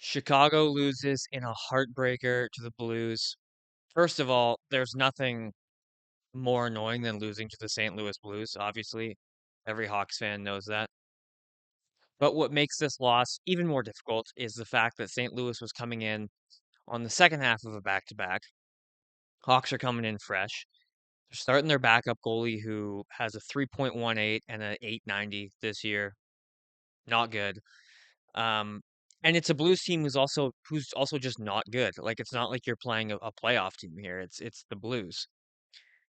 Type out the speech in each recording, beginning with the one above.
Chicago loses in a heartbreaker to the Blues. First of all, there's nothing more annoying than losing to the St. Louis Blues, obviously. Every Hawks fan knows that. But what makes this loss even more difficult is the fact that St. Louis was coming in on the second half of a back-to-back. Hawks are coming in fresh. They're starting their backup goalie who has a 3.18 and an 890 this year. Not good. Um, and it's a Blues team who's also just not good. Like it's not like you're playing a playoff team here. It's the Blues.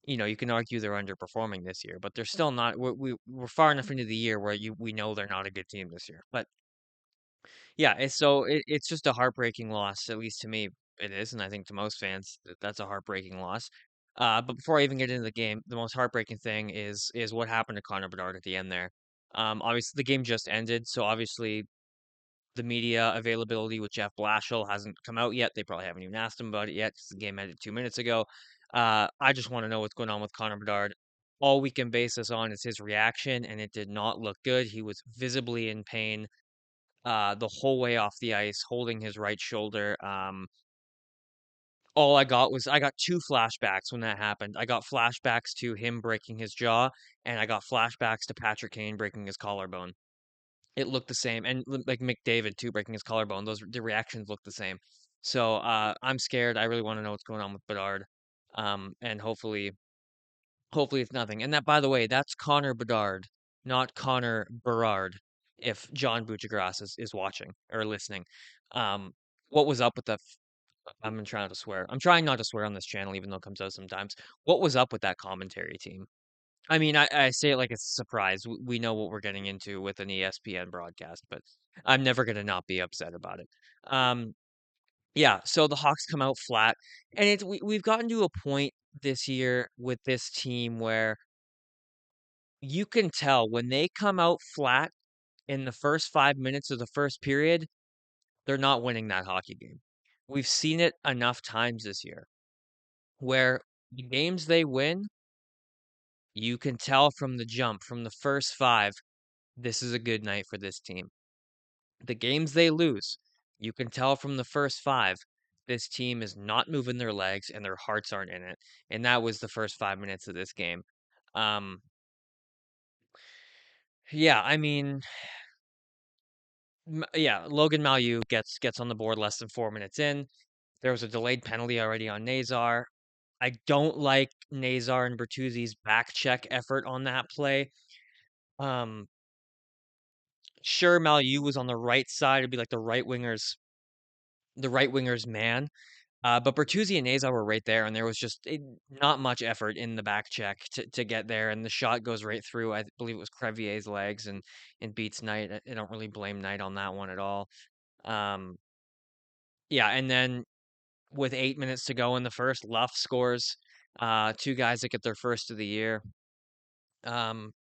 You can argue they're underperforming this year, but they're still not. We're far enough into the year where we know they're not a good team this year. But yeah, it's just a heartbreaking loss, at least to me. It is, and I think to most fans that's a heartbreaking loss. But before I even get into the game, the most heartbreaking thing is what happened to Connor Bedard at the end there. Obviously the game just ended, so obviously the media availability with Jeff Blashill hasn't come out yet. They probably haven't even asked him about it yet because the game ended 2 minutes ago. I just want to know what's going on with Connor Bedard. All we can base this on is his reaction, and it did not look good. He was visibly in pain the whole way off the ice, holding his right shoulder. All I got two flashbacks when that happened. I got flashbacks to him breaking his jaw, and I got flashbacks to Patrick Kane breaking his collarbone. It looked the same, and like McDavid too, breaking his collarbone. The reactions look the same. So I'm scared. I really want to know what's going on with Bedard, and hopefully it's nothing. And that, by the way, that's Connor Bedard, not Connor Berard. If John Buccigross is watching or listening, um, what was up with that? I'm trying to swear. I'm trying not to swear on this channel, even though it comes out sometimes. What was up with that commentary team? I mean, I say it like it's a surprise. We know what we're getting into with an ESPN broadcast, but I'm never gonna not be upset about it. Um, yeah, so the Hawks come out flat, and we've gotten to a point this year with this team where you can tell when they come out flat in the first 5 minutes of the first period, they're not winning that hockey game. We've seen it enough times this year where the games they win, you can tell from the jump, from the first five, this is a good night for this team. The games they lose, you can tell from the first five, this team is not moving their legs and their hearts aren't in it. And that was the first 5 minutes of this game. Um, yeah, I mean, yeah, Logan Mailloux gets on the board less than 4 minutes in. There was a delayed penalty already on Nazar. I don't like Nazar and Bertuzzi's back check effort on that play. Um, sure, Mailloux was on the right side. It'd be like the right winger's man. But Bertuzzi and Nazar were right there, and there was just not much effort in the back check to get there, and the shot goes right through. I believe it was Crevier's legs and beats Knight. I don't really blame Knight on that one at all. Um, yeah, and then with 8 minutes to go in the first, Luff scores. Two guys that get their first of the year. Um,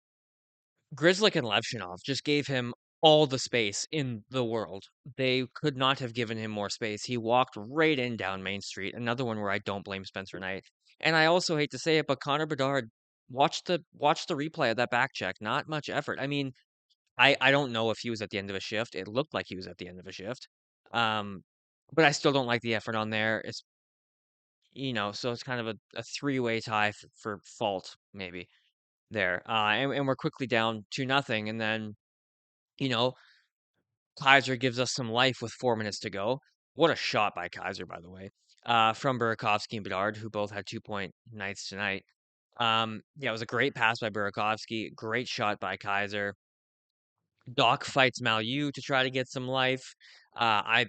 Grizzlick and Levshinov just gave him all the space in the world. They could not have given him more space. He walked right in down Main Street. Another one where I don't blame Spencer Knight. And I also hate to say it, but Connor Bedard, watch the replay of that back check. Not much effort. I mean, I don't know if he was at the end of a shift. It looked like he was at the end of a shift. Um, but I still don't like the effort on there. So it's kind of a three-way tie for fault, maybe there. And we're quickly down 2-0, and then you know, Kaiser gives us some life with 4 minutes to go. What a shot by Kaiser, by the way, from Burakovsky and Bedard, who both had 2-point nights tonight. Yeah, it was a great pass by Burakovsky, great shot by Kaiser. Doc fights Mailloux to try to get some life. I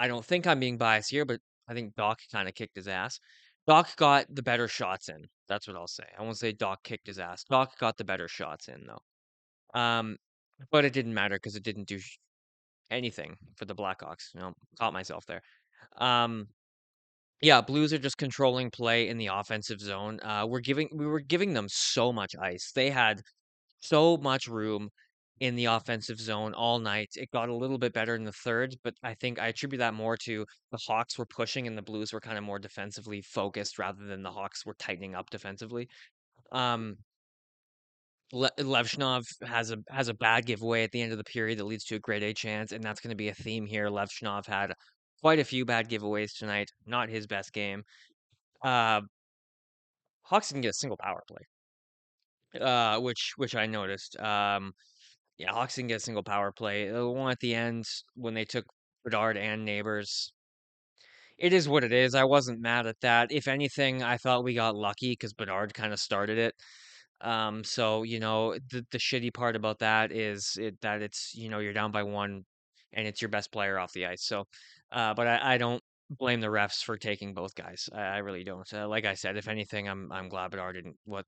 don't think I'm being biased here, but I think Doc kind of kicked his ass. Doc got the better shots in. That's what I'll say. I won't say Doc kicked his ass. Doc got the better shots in though. Um, but it didn't matter because it didn't do anything for the Blackhawks. Caught myself there. Um, yeah, Blues are just controlling play in the offensive zone. We were giving them so much ice. They had so much room in the offensive zone all night. It got a little bit better in the third, but I think I attribute that more to the Hawks were pushing and the Blues were kind of more defensively focused rather than the Hawks were tightening up defensively. Um, Levshunov has a bad giveaway at the end of the period that leads to a grade A chance, and that's going to be a theme here. Levshunov had quite a few bad giveaways tonight. Not his best game. Uh, Hawks didn't get a single power play, which I noticed. Yeah, Hawks didn't get a single power play. The one at the end when they took Bedard and Neighbors. It is what it is. I wasn't mad at that. If anything, I thought we got lucky because Bedard kind of started it. So the shitty part about that is that it's you're down by one, and it's your best player off the ice. So, but I don't blame the refs for taking both guys. I really don't. Like I said, if anything, I'm glad Bedard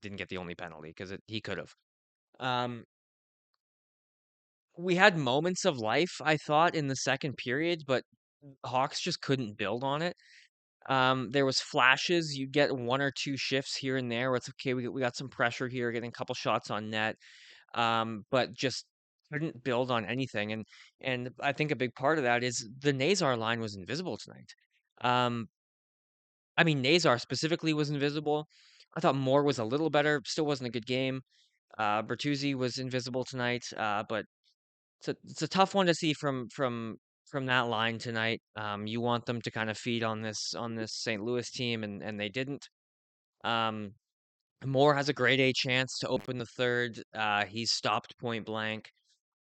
didn't get the only penalty because he could have. Um, we had moments of life, I thought, in the second period, but Hawks just couldn't build on it. There was flashes. You get one or two shifts here and there where it's okay. We got some pressure here, getting a couple shots on net. But just couldn't build on anything. And I think a big part of that is the Nazar line was invisible tonight. Um, I mean, Nazar specifically was invisible. I thought Moore was a little better. Still wasn't a good game. Bertuzzi was invisible tonight. But it's a tough one to see from that line tonight. You want them to kind of feed on this St. Louis team, and they didn't. Um, Moore has a grade A chance to open the third. He's stopped point blank.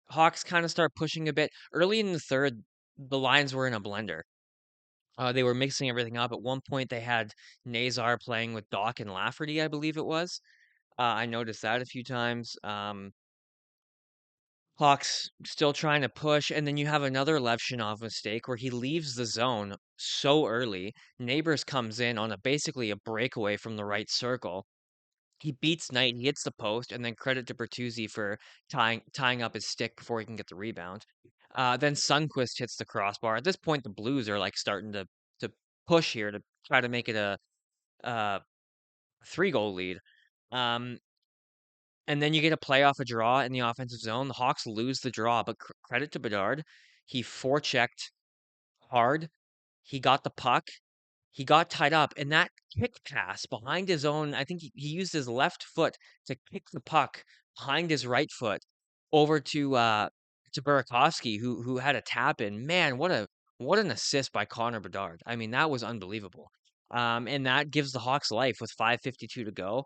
Hawks kind of start pushing a bit early in the third. The lines were in a blender. They were mixing everything up. At one point, they had Nazar playing with Doc and Lafferty, I believe it was. I noticed that a few times. Hawks still trying to push, and then you have another Levshinov mistake where he leaves the zone so early. Neighbors comes in on basically a breakaway from the right circle. He beats Knight, he hits the post, and then credit to Bertuzzi for tying up his stick before he can get the rebound. Then Sundqvist hits the crossbar. At this point, the Blues are like starting to push here to try to make it a 3-goal lead. Um, and then you get a playoff a draw in the offensive zone. The Hawks lose the draw, but credit to Bedard, he forechecked hard. He got the puck. He got tied up, and that kick pass behind his own, I think he used his left foot to kick the puck behind his right foot over to Burakovsky, who had a tap in. Man, what an assist by Connor Bedard. I mean, that was unbelievable. And that gives the Hawks life with 5:52 to go.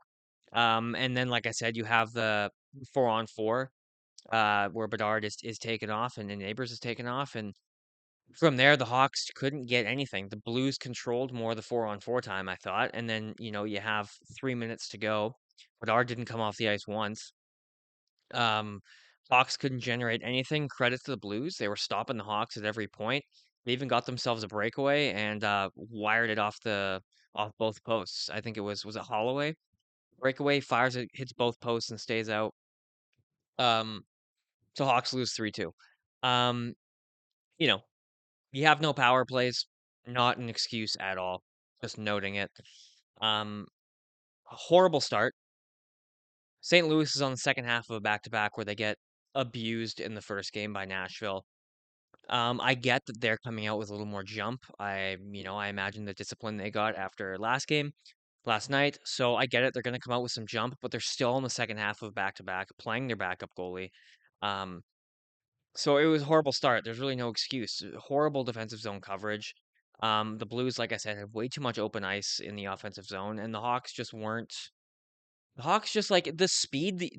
And then, like I said, you have the 4-on-4 where Bedard is taken off and the Neighbors is taken off, and from there, the Hawks couldn't get anything. The Blues controlled more of the 4-on-4 time, I thought. And then, you have 3 minutes to go. Bedard didn't come off the ice once. Um, Hawks couldn't generate anything. Credit to the Blues. They were stopping the Hawks at every point. They even got themselves a breakaway and wired it off both posts. I think was it Holloway? Breakaway, fires it, hits both posts and stays out. Um, so Hawks lose 3-2. Um, you know, You have no power plays, not an excuse at all. Just noting it. Um, a horrible start. St. Louis is on the second half of a back-to-back where they get abused in the first game by Nashville. I get that they're coming out with a little more jump. I imagine the discipline they got after last night. So I get it. They're going to come out with some jump, but they're still in the second half of back-to-back, playing their backup goalie. Um, So it was a horrible start. There's really no excuse. Horrible defensive zone coverage. The Blues, like I said, have way too much open ice in the offensive zone, and the Hawks just weren't. The Hawks just like the speed.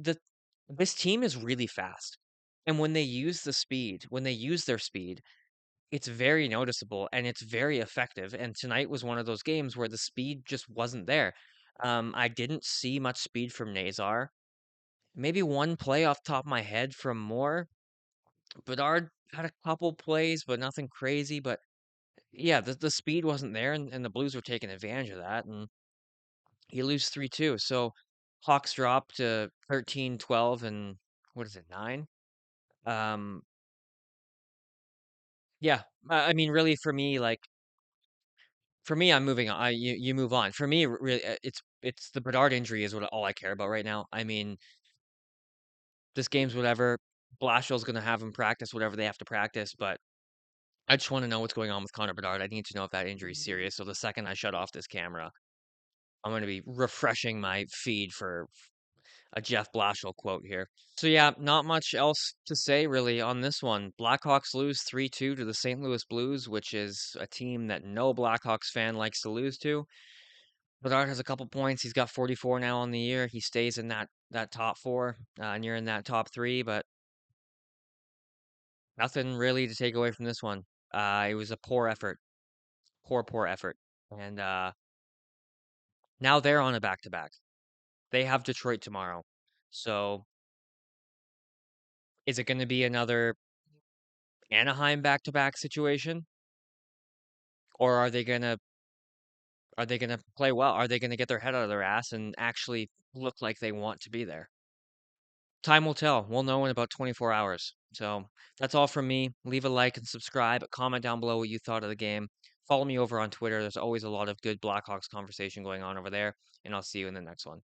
This team is really fast, and when they use when they use their speed, it's very noticeable and it's very effective. And tonight was one of those games where the speed just wasn't there. I didn't see much speed from Nazar. Maybe one play off the top of my head from Moore. Bedard had a couple plays, but nothing crazy. But yeah, the speed wasn't there, and the Blues were taking advantage of that, and you lose 3-2. So Hawks drop to 13-12 and what is it, 9? Um, yeah, I mean, really, for me, I'm moving on. You move on. For me, really, it's the Bedard injury is what all I care about right now. I mean, this game's whatever. Blashill's gonna have him practice whatever they have to practice, but I just want to know what's going on with Connor Bedard. I need to know if that injury is serious. So the second I shut off this camera, I'm going to be refreshing my feed for a Jeff Blashill quote here. So yeah, not much else to say really on this one. Blackhawks lose 3-2 to the St. Louis Blues, which is a team that no Blackhawks fan likes to lose to. Bedard has a couple points. He's got 44 now on the year. He stays in that top four, near in that top three, but nothing really to take away from this one. It was a poor effort, poor effort, and now they're on a back-to-back. They have Detroit tomorrow, so is it going to be another Anaheim back-to-back situation, or are they gonna play well? Are they gonna get their head out of their ass and actually look like they want to be there? Time will tell. We'll know in about 24 hours. So that's all from me. Leave a like and subscribe. Comment down below what you thought of the game. Follow me over on Twitter. There's always a lot of good Blackhawks conversation going on over there, and I'll see you in the next one.